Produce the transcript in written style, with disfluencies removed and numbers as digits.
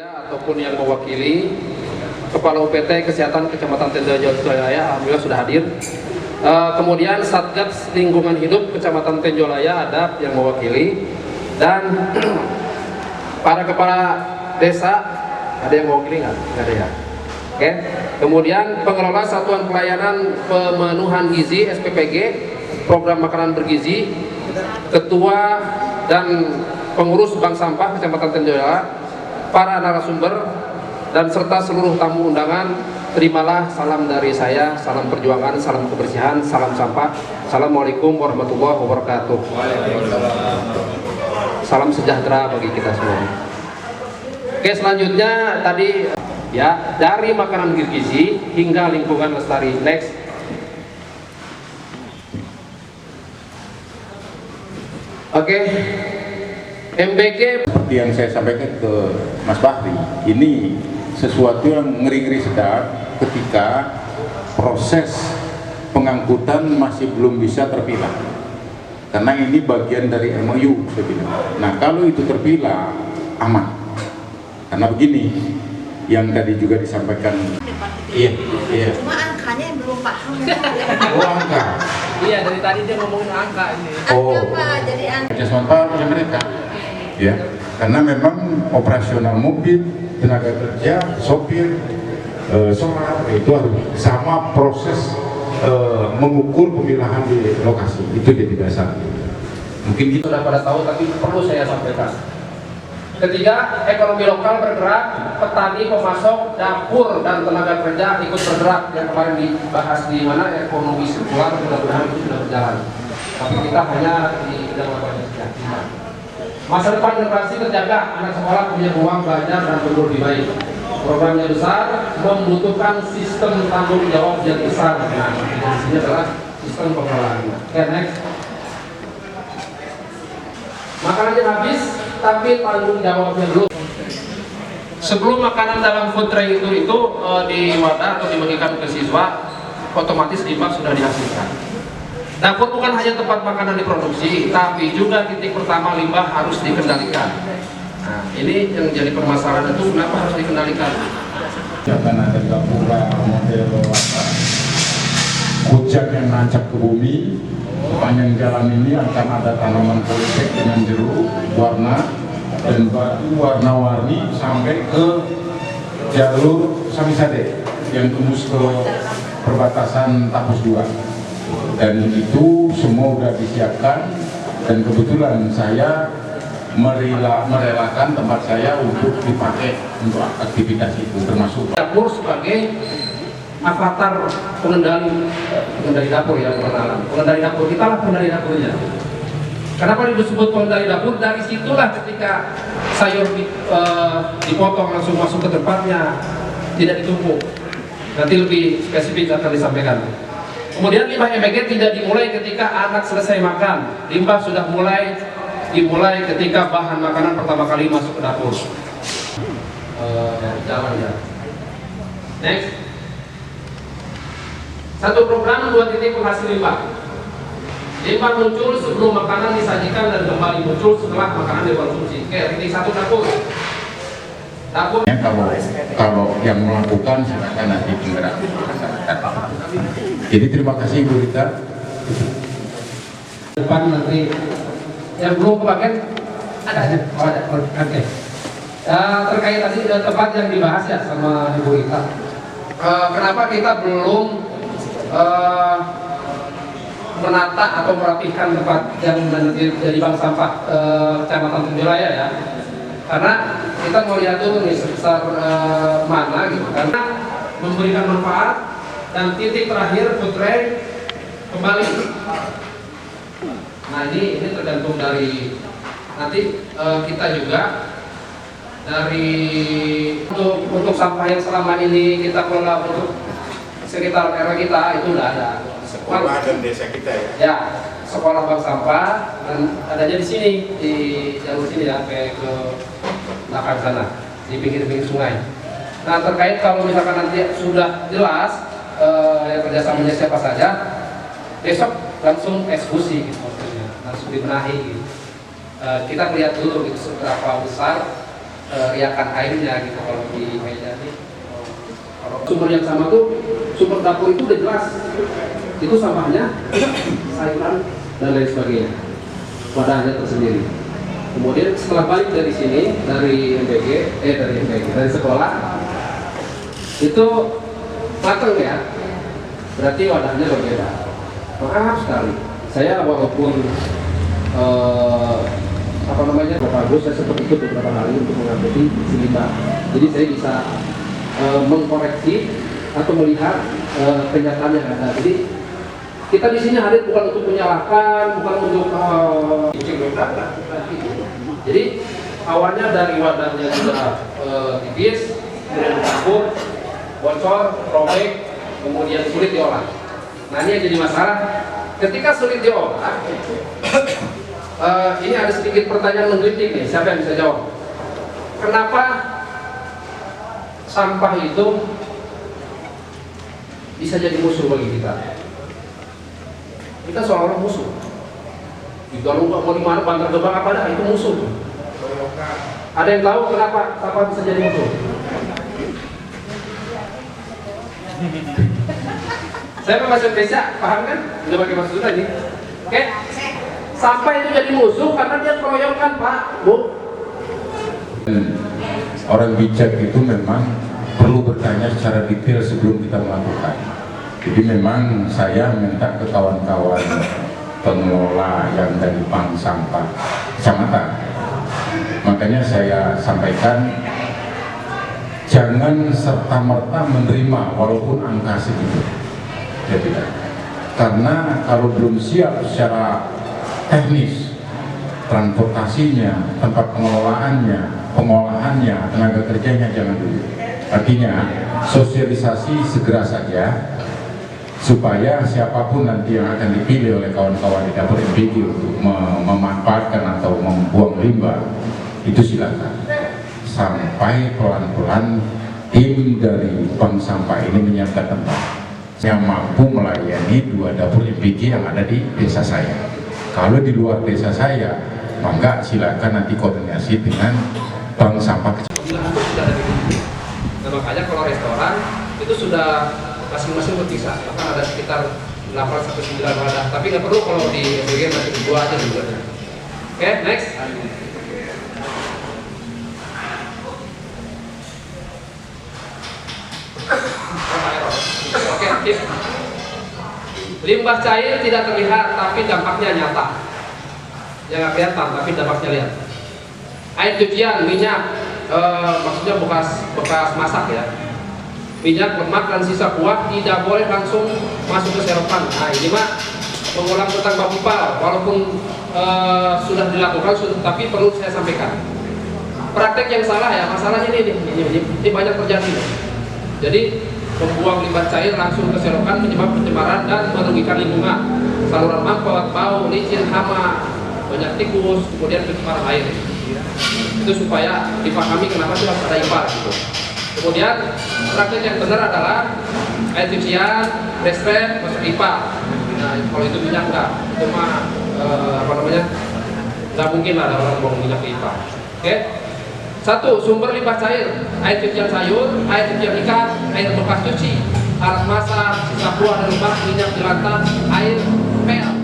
ataupun yang mewakili Kepala UPT Kesehatan Kecamatan Tenjolaya alhamdulillah sudah hadir. Kemudian Satgas Lingkungan Hidup Kecamatan Tenjolaya ada yang mewakili, dan para kepala desa ada yang mewakili nggak? Nggak ada ya. Oke. Kemudian pengelola Satuan Pelayanan Pemenuhan Gizi SPPG Program Makanan Bergizi, ketua dan pengurus Bank Sampah Kecamatan Tenjolaya, para narasumber dan serta seluruh tamu undangan, terimalah salam dari saya, salam perjuangan, salam kebersihan, salam sampah. Assalamualaikum warahmatullahi wabarakatuh. Salam sejahtera bagi kita semua. Oke, selanjutnya tadi ya, dari makanan bergizi hingga lingkungan lestari. Next. Oke. MBG seperti yang saya sampaikan ke Mas Bahri, ini sesuatu yang ngeri-ngeri sedap ketika proses pengangkutan masih belum bisa terpilah, karena ini bagian dari MOU saya bilang. Nah kalau itu terpilah aman, karena begini yang tadi juga disampaikan. Iya. Cuma angkanya yang belum paham. Oh angka. Iya, dari tadi dia ngomongin angka ini. Oh. Apa jadi angka? Adjustment power punya mereka. Ya, karena memang operasional mobil, tenaga kerja, sopir, solar itu harus sama proses mengukur pemilahan di lokasi, itu jadi dasar. Mungkin kita Sudah pada tahu, tapi perlu saya sampaikan. Ketiga, ekonomi lokal bergerak, petani, pemasok, dapur, dan tenaga kerja ikut bergerak. Yang kemarin dibahas di mana ekonomi sirkular, mudah-mudahan itu sudah berjalan. Tapi kita hanya di bidang apa saja. Masa depan generasi terjaga, anak sekolah punya uang belajar dan tumbuh lebih baik. Programnya besar, membutuhkan sistem tanggung jawab yang besar. Nah, di sini adalah sistem pengelolaan. Oke, next. Makanannya habis, tapi tanggung jawabnya belum. Sebelum makanan dalam food tray itu di wadah atau dibagikan ke siswa, otomatis limbah sudah dihasilkan. Dapur bukan hanya tempat makanan diproduksi, tapi juga titik pertama limbah harus dikendalikan. Nah, ini yang jadi permasalahan itu kenapa harus dikendalikan? akan ada gapura model hujan yang nancap ke bumi. Sepanjang jalan ini akan ada tanaman politik dengan jeruk warna dan batu warna-warni sampai ke jalur Samisade yang tembus ke perbatasan Tapus 2. Dan itu semua sudah disiapkan, dan kebetulan saya merelakan tempat saya untuk dipakai untuk aktivitas itu, termasuk dapur sebagai avatar pengendali dapur ya, pengendali dapur, kita lah pengendali dapurnya. Kenapa disebut pengendali dapur? Dari situlah ketika sayur dipotong langsung masuk ke tempatnya, tidak ditumpuk. Nanti lebih spesifik akan disampaikan. Kemudian limbah MBG tidak dimulai ketika anak selesai makan. Limbah sudah dimulai ketika bahan makanan pertama kali masuk ke dapur. Jalan ya. Next. Satu program 2 titik penghasil limbah. Limbah muncul sebelum makanan disajikan dan kembali muncul setelah makanan dikonsumsi. Oke, titik 1 dapur. Kalau yang melakukan silakan nanti penggerak masyarakat. Jadi terima kasih Bu Rita. Depan nanti yang belum kebagian ada. Oke. Terkait tadi tempat yang dibahas ya sama Ibu Rita. Kenapa kita belum menata atau merapihkan tempat yang jadi bank sampah Kecamatan Tenjolaya ya? Karena kita mau lihat dulu nih sebesar mana gitu, karena memberikan manfaat dan titik terakhir food tray kembali. Nah ini tergantung dari nanti kita juga dari untuk sampah yang selama ini kita kelola untuk sekitar RW kita itu udah ada Sekolah dan desa kita ya. Ya, sekolah bank sampah dan adanya di sini di jalur sini ya, sampai ke belakang sana di pinggir-pinggir sungai. Nah terkait kalau misalkan nanti sudah jelas kerjasamanya siapa saja, besok langsung eksekusi gitu, langsung dibenahi gitu. Kita lihat dulu gitu seberapa besar riakan airnya gitu kalau di meja ini. Kalau sumber yang sama tuh, sumber dapur itu udah jelas, itu sampahnya, sayuran dan lain sebagainya, wadahnya tersendiri. Kemudian setelah balik dari sini, dari dari sekolah, itu matang ya, berarti wadahnya berbeda. Maaf sekali, saya walaupun bagus, saya sempat ikut beberapa kali untuk mengikuti limbah. Jadi saya bisa mengkoreksi atau melihat kenyataan yang ada. Jadi kita di sini hadir bukan untuk menyalahkan, bukan untuk jadi awalnya dari wadahnya sudah tipis, kemudian campur, bocor, robek, kemudian sulit diolah. Nah ini yang jadi masalah. Ketika sulit diolah, ini ada sedikit pertanyaan menggelitik nih. Siapa yang bisa jawab? Kenapa sampah itu bisa jadi musuh bagi kita? Kita seolah-olah musuh. Kalau nggak mau di mana, Bantar Gebang apa ada, itu musuh. Ada yang tahu kenapa sampah bisa jadi musuh? Saya bahasa Indonesia, paham kan? Udah pakai bahasa Sunda nih. Oke? Sampah itu jadi musuh karena dia keroyokan, Pak, Bu. Orang bijak itu memang perlu bertanya secara detail sebelum kita melakukan. Jadi memang saya minta ke kawan-kawan pengelola yang dari bank sampah kecamatan, makanya saya sampaikan jangan serta-merta menerima walaupun angka segitu ya tidak, karena kalau belum siap secara teknis, transportasinya, tempat pengelolaannya, pengolahannya, tenaga kerjanya jangan dulu. Artinya sosialisasi segera saja supaya siapapun nanti yang akan dipilih oleh kawan-kawan di dapur MPG untuk memanfaatkan atau membuang limbah itu silakan, sampai pelan-pelan tim dari bank sampah ini menyiapkan tempat yang mampu melayani 2 dapur MPG yang ada di desa saya. Kalau di luar desa saya, maka silakan nanti koordinasi dengan bank sampah kecil. Nah, makanya kalau restoran itu sudah masing-masing berpisah, bahkan ada sekitar 8-9 wadah. Tapi nggak perlu kalau di MPG masih 2 aja juga. Oke, next. Oke, tip. Limbah cair tidak terlihat, tapi dampaknya nyata. Yang nggak kelihatan, tapi dampaknya lihat. Air cucian, minyak, maksudnya bekas masak ya. Minyak, lemak, dan sisa kuah tidak boleh langsung masuk ke serokan. Nah ini mah mengulang tentang bab 4, walaupun sudah dilakukan, tapi perlu saya sampaikan. Praktek yang salah ya, masalahnya ini banyak terjadi. Jadi membuang limbah cair langsung ke serokan menyebabkan pencemaran dan merugikan lingkungan. Saluran mampet, bau, licin, hama, banyak tikus, kemudian pencemaran air. Itu supaya dipahami kenapa sih harus ada IPA gitu. Kemudian praktek yang benar adalah air cucian, resret, masuk IPA. Nah kalau itu minyak enggak, itu mah nggak mungkin lah ada orang buang minyak ke IPA. Oke? 1. Sumber limbah cair, air cucian sayur, air cucian ikan, air bekas cuci, alat masak, sisa buah dan lemak, minyak jelantah, air pel.